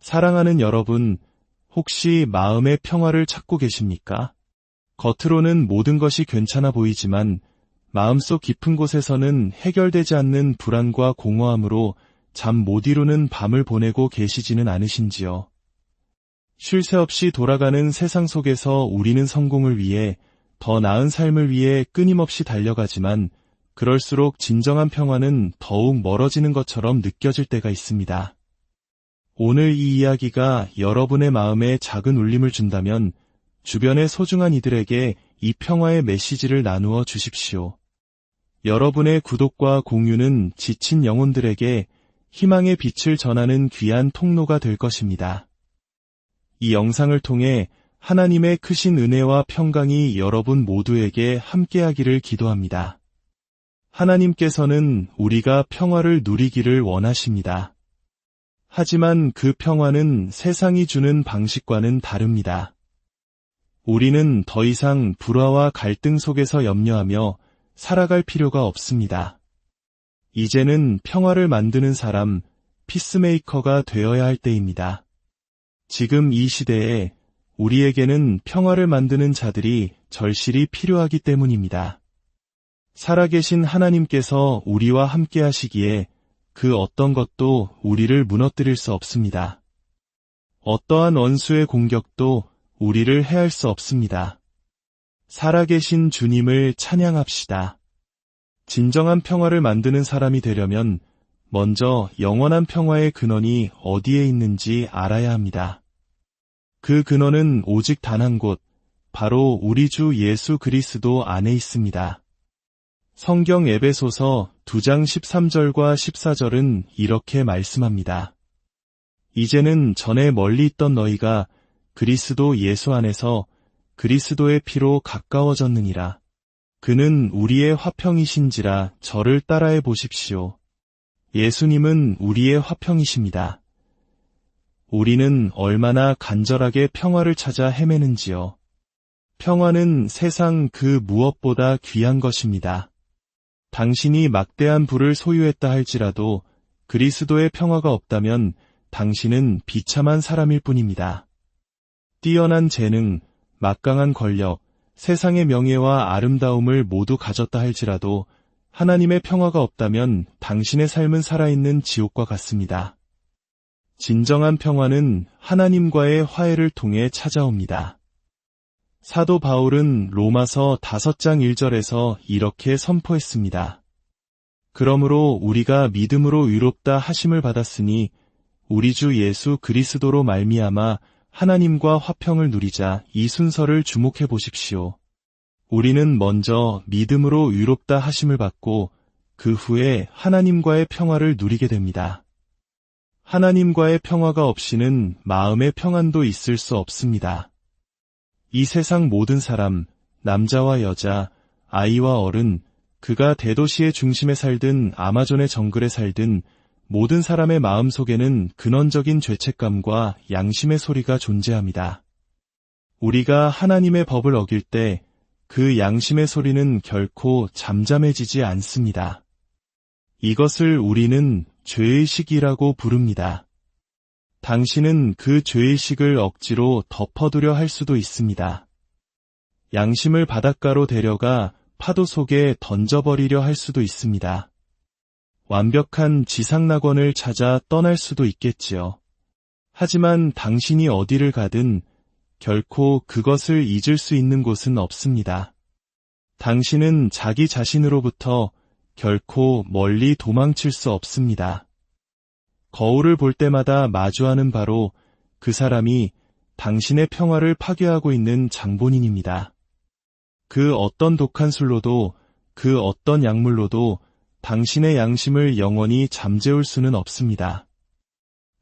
사랑하는 여러분, 혹시 마음의 평화를 찾고 계십니까? 겉으로는 모든 것이 괜찮아 보이지만 마음속 깊은 곳에서는 해결되지 않는 불안과 공허함으로 잠 못 이루는 밤을 보내고 계시지는 않으신지요? 쉴 새 없이 돌아가는 세상 속에서 우리는 성공을 위해, 더 나은 삶을 위해 끊임없이 달려가지만 그럴수록 진정한 평화는 더욱 멀어지는 것처럼 느껴질 때가 있습니다. 오늘 이 이야기가 여러분의 마음에 작은 울림을 준다면 주변의 소중한 이들에게 이 평화의 메시지를 나누어 주십시오. 여러분의 구독과 공유는 지친 영혼들에게 희망의 빛을 전하는 귀한 통로가 될 것입니다. 이 영상을 통해 하나님의 크신 은혜와 평강이 여러분 모두에게 함께하기를 기도합니다. 하나님께서는 우리가 평화를 누리기를 원하십니다. 하지만 그 평화는 세상이 주는 방식과는 다릅니다. 우리는 더 이상 불화와 갈등 속에서 염려하며 살아갈 필요가 없습니다. 이제는 평화를 만드는 사람, 피스메이커가 되어야 할 때입니다. 지금 이 시대에 우리에게는 평화를 만드는 자들이 절실히 필요하기 때문입니다. 살아계신 하나님께서 우리와 함께 하시기에 그 어떤 것도 우리를 무너뜨릴 수 없습니다. 어떠한 원수의 공격도 우리를 해할 수 없습니다. 살아계신 주님을 찬양합시다. 진정한 평화를 만드는 사람이 되려면 먼저 영원한 평화의 근원이 어디에 있는지 알아야 합니다. 그 근원은 오직 단 한 곳, 바로 우리 주 예수 그리스도 안에 있습니다. 성경 에베소서 2장 13절과 14절은 이렇게 말씀합니다. 이제는 전에 멀리 있던 너희가 그리스도 예수 안에서 그리스도의 피로 가까워졌느니라. 그는 우리의 화평이신지라 저를 따라해 보십시오. 예수님은 우리의 화평이십니다. 우리는 얼마나 간절하게 평화를 찾아 헤매는지요. 평화는 세상 그 무엇보다 귀한 것입니다. 당신이 막대한 부를 소유했다 할지라도 그리스도의 평화가 없다면 당신은 비참한 사람일 뿐입니다. 뛰어난 재능, 막강한 권력, 세상의 명예와 아름다움을 모두 가졌다 할지라도 하나님의 평화가 없다면 당신의 삶은 살아있는 지옥과 같습니다. 진정한 평화는 하나님과의 화해를 통해 찾아옵니다. 사도 바울은 로마서 5장 1절에서 이렇게 선포했습니다. 그러므로 우리가 믿음으로 의롭다 하심을 받았으니 우리 주 예수 그리스도로 말미암아 하나님과 화평을 누리자. 이 순서를 주목해 보십시오. 우리는 먼저 믿음으로 의롭다 하심을 받고 그 후에 하나님과의 평화를 누리게 됩니다. 하나님과의 평화가 없이는 마음의 평안도 있을 수 없습니다. 이 세상 모든 사람, 남자와 여자, 아이와 어른, 그가 대도시의 중심에 살든 아마존의 정글에 살든 모든 사람의 마음 속에는 근원적인 죄책감과 양심의 소리가 존재합니다. 우리가 하나님의 법을 어길 때 그 양심의 소리는 결코 잠잠해지지 않습니다. 이것을 우리는 죄의식이라고 부릅니다. 당신은 그 죄의식을 억지로 덮어두려 할 수도 있습니다. 양심을 바닷가로 데려가 파도 속에 던져버리려 할 수도 있습니다. 완벽한 지상낙원을 찾아 떠날 수도 있겠지요. 하지만 당신이 어디를 가든 결코 그것을 잊을 수 있는 곳은 없습니다. 당신은 자기 자신으로부터 결코 멀리 도망칠 수 없습니다. 거울을 볼 때마다 마주하는 바로 그 사람이 당신의 평화를 파괴하고 있는 장본인입니다. 그 어떤 독한 술로도 그 어떤 약물로도 당신의 양심을 영원히 잠재울 수는 없습니다.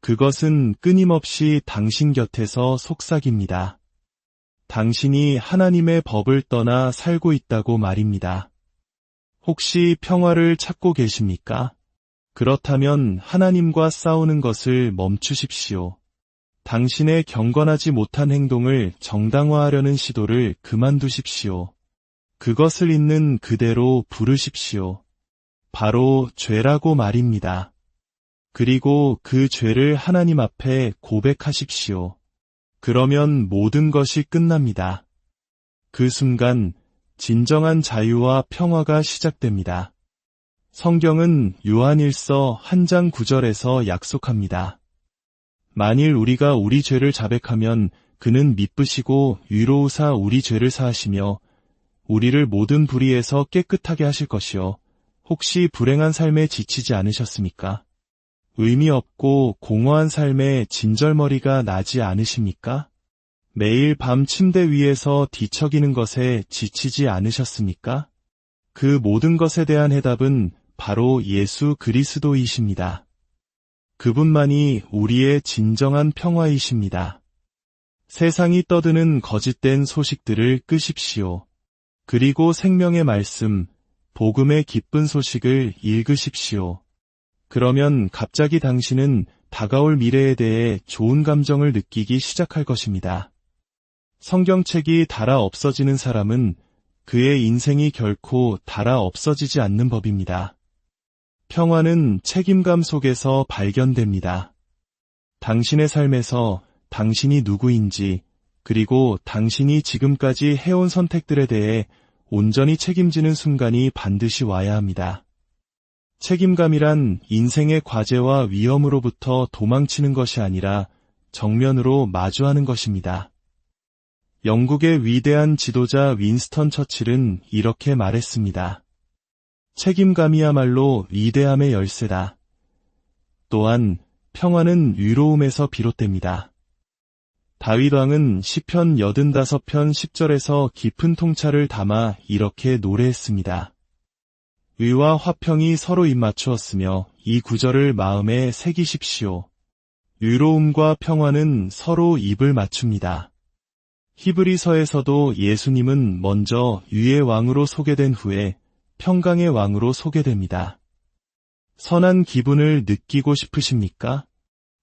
그것은 끊임없이 당신 곁에서 속삭입니다. 당신이 하나님의 법을 떠나 살고 있다고 말입니다. 혹시 평화를 찾고 계십니까? 그렇다면 하나님과 싸우는 것을 멈추십시오. 당신의 경건하지 못한 행동을 정당화하려는 시도를 그만두십시오. 그것을 있는 그대로 부르십시오. 바로 죄라고 말입니다. 그리고 그 죄를 하나님 앞에 고백하십시오. 그러면 모든 것이 끝납니다. 그 순간 진정한 자유와 평화가 시작됩니다. 성경은 요한일서 1장 9절에서 약속합니다. 만일 우리가 우리 죄를 자백하면 그는 미쁘시고 위로우사 우리 죄를 사하시며 우리를 모든 불의에서 깨끗하게 하실 것이요. 혹시 불행한 삶에 지치지 않으셨습니까? 의미 없고 공허한 삶에 진절머리가 나지 않으십니까? 매일 밤 침대 위에서 뒤척이는 것에 지치지 않으셨습니까? 그 모든 것에 대한 해답은 바로 예수 그리스도이십니다. 그분만이 우리의 진정한 평화이십니다. 세상이 떠드는 거짓된 소식들을 끄십시오. 그리고 생명의 말씀, 복음의 기쁜 소식을 읽으십시오. 그러면 갑자기 당신은 다가올 미래에 대해 좋은 감정을 느끼기 시작할 것입니다. 성경책이 닳아 없어지는 사람은 그의 인생이 결코 닳아 없어지지 않는 법입니다. 평화는 책임감 속에서 발견됩니다. 당신의 삶에서 당신이 누구인지, 그리고 당신이 지금까지 해온 선택들에 대해 온전히 책임지는 순간이 반드시 와야 합니다. 책임감이란 인생의 과제와 위험으로부터 도망치는 것이 아니라 정면으로 마주하는 것입니다. 영국의 위대한 지도자 윈스턴 처칠은 이렇게 말했습니다. 책임감이야말로 위대함의 열쇠다. 또한 평화는 위로움에서 비롯됩니다. 다윗 왕은 시편 85편 10절에서 깊은 통찰을 담아 이렇게 노래했습니다. 의와 화평이 서로 입맞추었으며 이 구절을 마음에 새기십시오. 위로움과 평화는 서로 입을 맞춥니다. 히브리서에서도 예수님은 먼저 위의 왕으로 소개된 후에 평강의 왕으로 소개됩니다. 선한 기분을 느끼고 싶으십니까?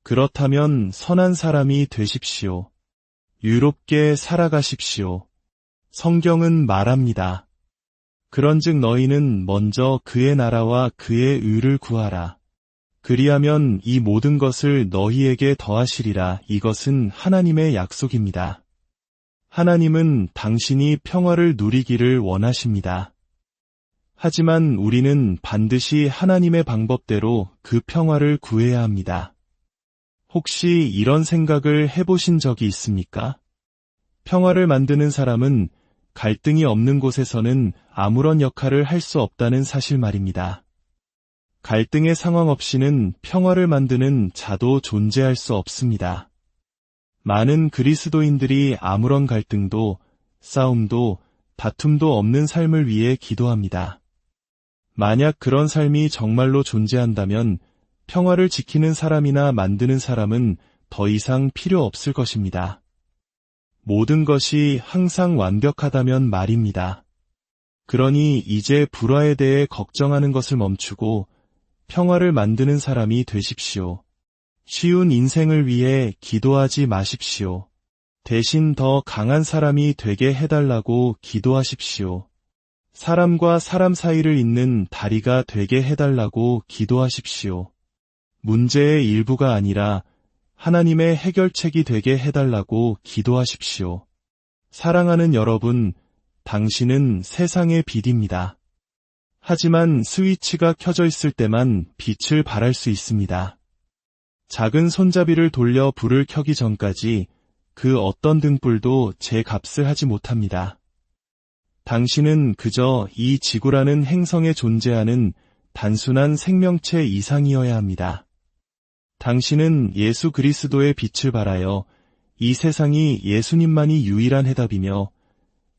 그렇다면 선한 사람이 되십시오. 유롭게 살아가십시오. 성경은 말합니다. 그런즉 너희는 먼저 그의 나라와 그의 의를 구하라. 그리하면 이 모든 것을 너희에게 더하시리라. 이것은 하나님의 약속입니다. 하나님은 당신이 평화를 누리기를 원하십니다. 하지만 우리는 반드시 하나님의 방법대로 그 평화를 구해야 합니다. 혹시 이런 생각을 해보신 적이 있습니까? 평화를 만드는 사람은 갈등이 없는 곳에서는 아무런 역할을 할 수 없다는 사실 말입니다. 갈등의 상황 없이는 평화를 만드는 자도 존재할 수 없습니다. 많은 그리스도인들이 아무런 갈등도, 싸움도, 다툼도 없는 삶을 위해 기도합니다. 만약 그런 삶이 정말로 존재한다면 평화를 지키는 사람이나 만드는 사람은 더 이상 필요 없을 것입니다. 모든 것이 항상 완벽하다면 말입니다. 그러니 이제 불화에 대해 걱정하는 것을 멈추고 평화를 만드는 사람이 되십시오. 쉬운 인생을 위해 기도하지 마십시오. 대신 더 강한 사람이 되게 해달라고 기도하십시오. 사람과 사람 사이를 잇는 다리가 되게 해달라고 기도하십시오. 문제의 일부가 아니라 하나님의 해결책이 되게 해달라고 기도하십시오. 사랑하는 여러분, 당신은 세상의 빛입니다. 하지만 스위치가 켜져 있을 때만 빛을 발할 수 있습니다. 작은 손잡이를 돌려 불을 켜기 전까지 그 어떤 등불도 제 값을 하지 못합니다. 당신은 그저 이 지구라는 행성에 존재하는 단순한 생명체 이상이어야 합니다. 당신은 예수 그리스도의 빛을 발하여 이 세상이 예수님만이 유일한 해답이며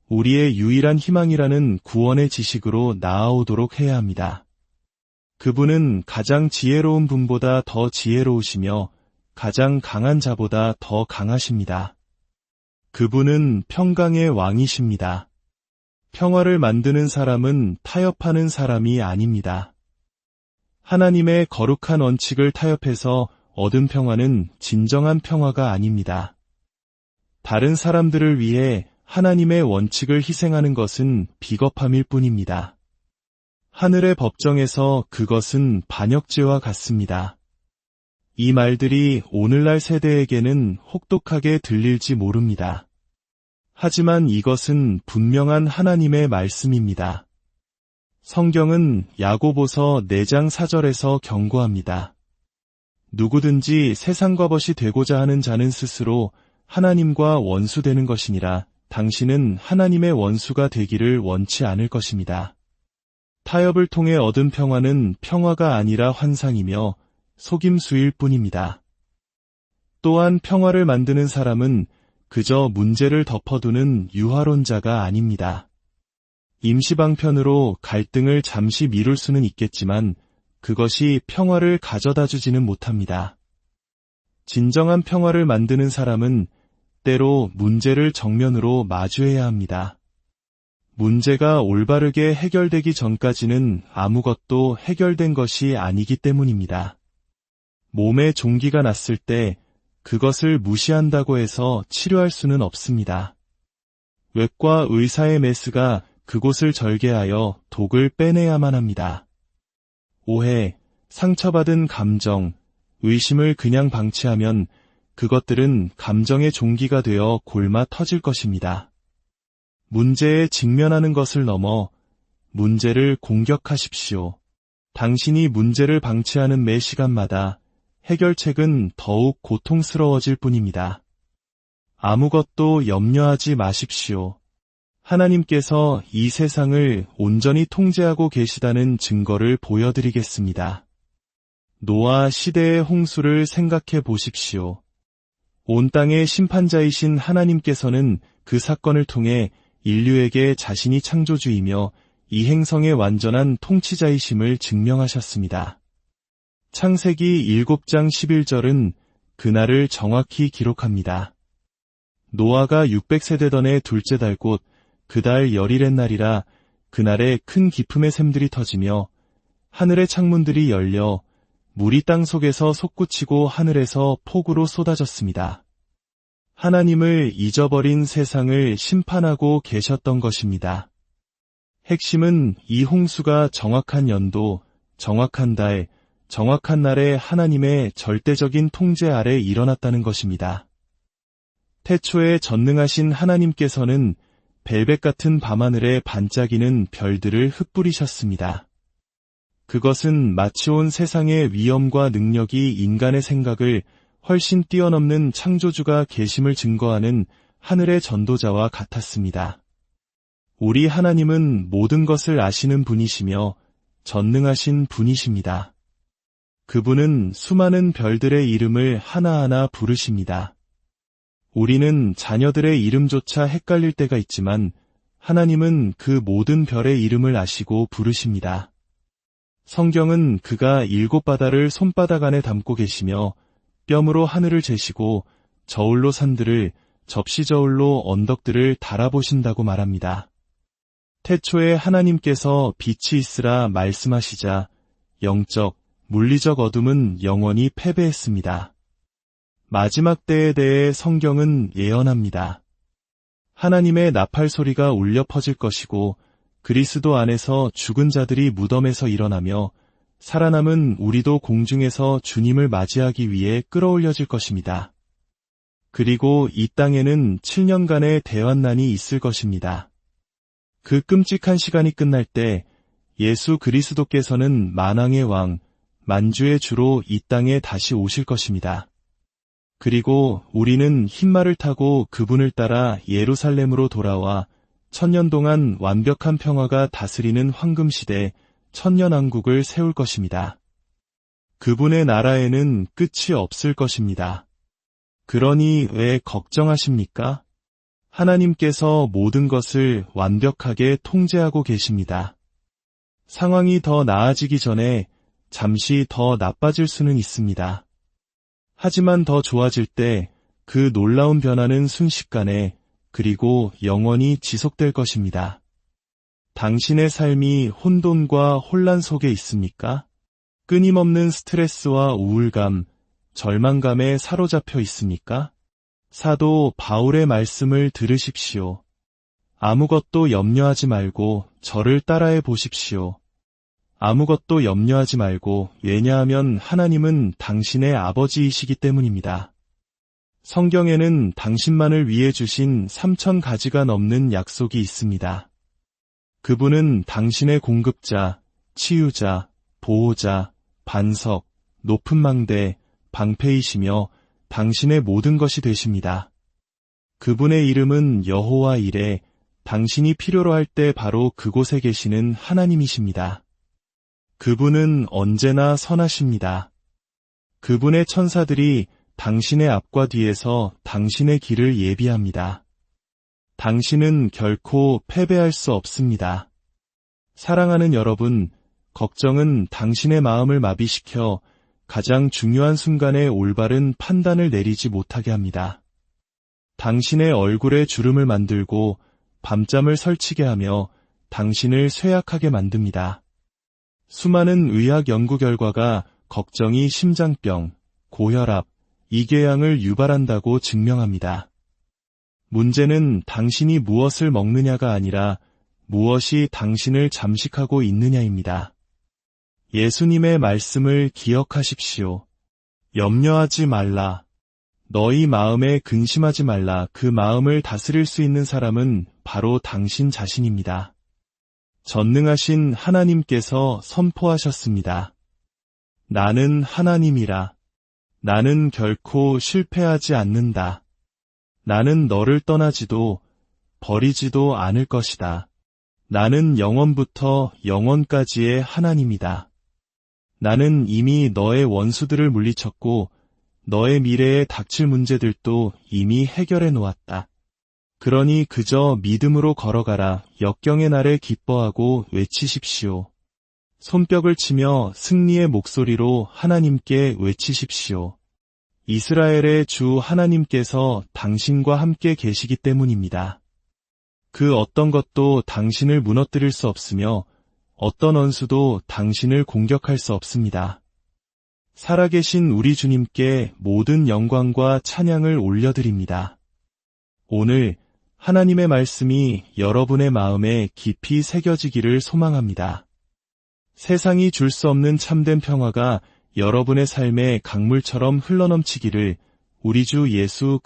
우리의 유일한 희망이라는 구원의 지식으로 나아오도록 해야 합니다. 그분은 가장 지혜로운 분보다 더 지혜로우시며 가장 강한 자보다 더 강하십니다. 그분은 평강의 왕이십니다. 평화를 만드는 사람은 타협하는 사람이 아닙니다. 하나님의 거룩한 원칙을 타협해서 얻은 평화는 진정한 평화가 아닙니다. 다른 사람들을 위해 하나님의 원칙을 희생하는 것은 비겁함일 뿐입니다. 하늘의 법정에서 그것은 반역죄와 같습니다. 이 말들이 오늘날 세대에게는 혹독하게 들릴지 모릅니다. 하지만 이것은 분명한 하나님의 말씀입니다. 성경은 야고보서 4장 4절에서 경고합니다. 누구든지 세상과 벗이 되고자 하는 자는 스스로 하나님과 원수되는 것이니라. 당신은 하나님의 원수가 되기를 원치 않을 것입니다. 타협을 통해 얻은 평화는 평화가 아니라 환상이며 속임수일 뿐입니다. 또한 평화를 만드는 사람은 그저 문제를 덮어두는 유화론자가 아닙니다. 임시방편으로 갈등을 잠시 미룰 수는 있겠지만 그것이 평화를 가져다 주지는 못합니다. 진정한 평화를 만드는 사람은 때로 문제를 정면으로 마주해야 합니다. 문제가 올바르게 해결되기 전까지는 아무것도 해결된 것이 아니기 때문입니다. 몸에 종기가 났을 때 그것을 무시한다고 해서 치료할 수는 없습니다. 외과 의사의 메스가 그곳을 절개하여 독을 빼내야만 합니다. 오해, 상처받은 감정, 의심을 그냥 방치하면 그것들은 감정의 종기가 되어 골마 터질 것입니다. 문제에 직면하는 것을 넘어 문제를 공격하십시오. 당신이 문제를 방치하는 매 시간마다 해결책은 더욱 고통스러워질 뿐입니다. 아무것도 염려하지 마십시오. 하나님께서 이 세상을 온전히 통제하고 계시다는 증거를 보여드리겠습니다. 노아 시대의 홍수를 생각해 보십시오. 온 땅의 심판자이신 하나님께서는 그 사건을 통해 인류에게 자신이 창조주이며 이 행성의 완전한 통치자이심을 증명하셨습니다. 창세기 7장 11절은 그날을 정확히 기록합니다. 노아가 600세대던 해 둘째 달 곧 그 달 열일의 날이라 그날에 큰 기품의 샘들이 터지며 하늘의 창문들이 열려 물이 땅 속에서 솟구치고 하늘에서 폭우로 쏟아졌습니다. 하나님을 잊어버린 세상을 심판하고 계셨던 것입니다. 핵심은 이 홍수가 정확한 연도, 정확한 달, 정확한 날에 하나님의 절대적인 통제 아래 일어났다는 것입니다. 태초에 전능하신 하나님께서는 벨벳 같은 밤하늘에 반짝이는 별들을 흩뿌리셨습니다. 그것은 마치 온 세상의 위엄과 능력이 인간의 생각을 훨씬 뛰어넘는 창조주가 계심을 증거하는 하늘의 전도자와 같았습니다. 우리 하나님은 모든 것을 아시는 분이시며 전능하신 분이십니다. 그분은 수많은 별들의 이름을 하나하나 부르십니다. 우리는 자녀들의 이름조차 헷갈릴 때가 있지만 하나님은 그 모든 별의 이름을 아시고 부르십니다. 성경은 그가 7 바다를 손바닥 안에 담고 계시며 뼘으로 하늘을 재시고 저울로 산들을 접시저울로 언덕들을 달아보신다고 말합니다. 태초에 하나님께서 빛이 있으라 말씀하시자 영적, 물리적 어둠은 영원히 패배했습니다. 마지막 때에 대해 성경은 예언합니다. 하나님의 나팔 소리가 울려 퍼질 것이고 그리스도 안에서 죽은 자들이 무덤에서 일어나며 살아남은 우리도 공중에서 주님을 맞이하기 위해 끌어올려질 것입니다. 그리고 이 땅에는 7년간의 대환난이 있을 것입니다. 그 끔찍한 시간이 끝날 때 예수 그리스도께서는 만왕의 왕, 만주의 주로 이 땅에 다시 오실 것입니다. 그리고 우리는 흰말을 타고 그분을 따라 예루살렘으로 돌아와 1000년 동안 완벽한 평화가 다스리는 황금시대 천년왕국을 세울 것입니다. 그분의 나라에는 끝이 없을 것입니다. 그러니 왜 걱정하십니까? 하나님께서 모든 것을 완벽하게 통제하고 계십니다. 상황이 더 나아지기 전에 잠시 더 나빠질 수는 있습니다. 하지만 더 좋아질 때 그 놀라운 변화는 순식간에 그리고 영원히 지속될 것입니다. 당신의 삶이 혼돈과 혼란 속에 있습니까? 끊임없는 스트레스와 우울감, 절망감에 사로잡혀 있습니까? 사도 바울의 말씀을 들으십시오. 아무것도 염려하지 말고 저를 따라해 보십시오. 아무것도 염려하지 말고, 왜냐하면 하나님은 당신의 아버지이시기 때문입니다. 성경에는 당신만을 위해 주신 3,000가지가 넘는 약속이 있습니다. 그분은 당신의 공급자, 치유자, 보호자, 반석, 높은 망대, 방패이시며 당신의 모든 것이 되십니다. 그분의 이름은 여호와 이레, 당신이 필요로 할 때 바로 그곳에 계시는 하나님이십니다. 그분은 언제나 선하십니다. 그분의 천사들이 당신의 앞과 뒤에서 당신의 길을 예비합니다. 당신은 결코 패배할 수 없습니다. 사랑하는 여러분, 걱정은 당신의 마음을 마비시켜 가장 중요한 순간에 올바른 판단을 내리지 못하게 합니다. 당신의 얼굴에 주름을 만들고 밤잠을 설치게 하며 당신을 쇠약하게 만듭니다. 수많은 의학 연구 결과가 걱정이 심장병, 고혈압, 이궤양을 유발한다고 증명합니다. 문제는 당신이 무엇을 먹느냐가 아니라 무엇이 당신을 잠식하고 있느냐입니다. 예수님의 말씀을 기억하십시오. 염려하지 말라. 너희 마음에 근심하지 말라. 그 마음을 다스릴 수 있는 사람은 바로 당신 자신입니다. 전능하신 하나님께서 선포하셨습니다. 나는 하나님이라. 나는 결코 실패하지 않는다. 나는 너를 떠나지도 버리지도 않을 것이다. 나는 영원부터 영원까지의 하나님이다. 나는 이미 너의 원수들을 물리쳤고 너의 미래에 닥칠 문제들도 이미 해결해 놓았다. 그러니 그저 믿음으로 걸어가라. 역경의 날에 기뻐하고 외치십시오. 손뼉을 치며 승리의 목소리로 하나님께 외치십시오. 이스라엘의 주 하나님께서 당신과 함께 계시기 때문입니다. 그 어떤 것도 당신을 무너뜨릴 수 없으며 어떤 원수도 당신을 공격할 수 없습니다. 살아계신 우리 주님께 모든 영광과 찬양을 올려드립니다. 오늘 하나님의 말씀이 여러분의 마음에 깊이 새겨지기를 소망합니다. 세상이 줄 수 없는 참된 평화가 여러분의 삶에 강물처럼 흘러넘치기를 우리 주 예수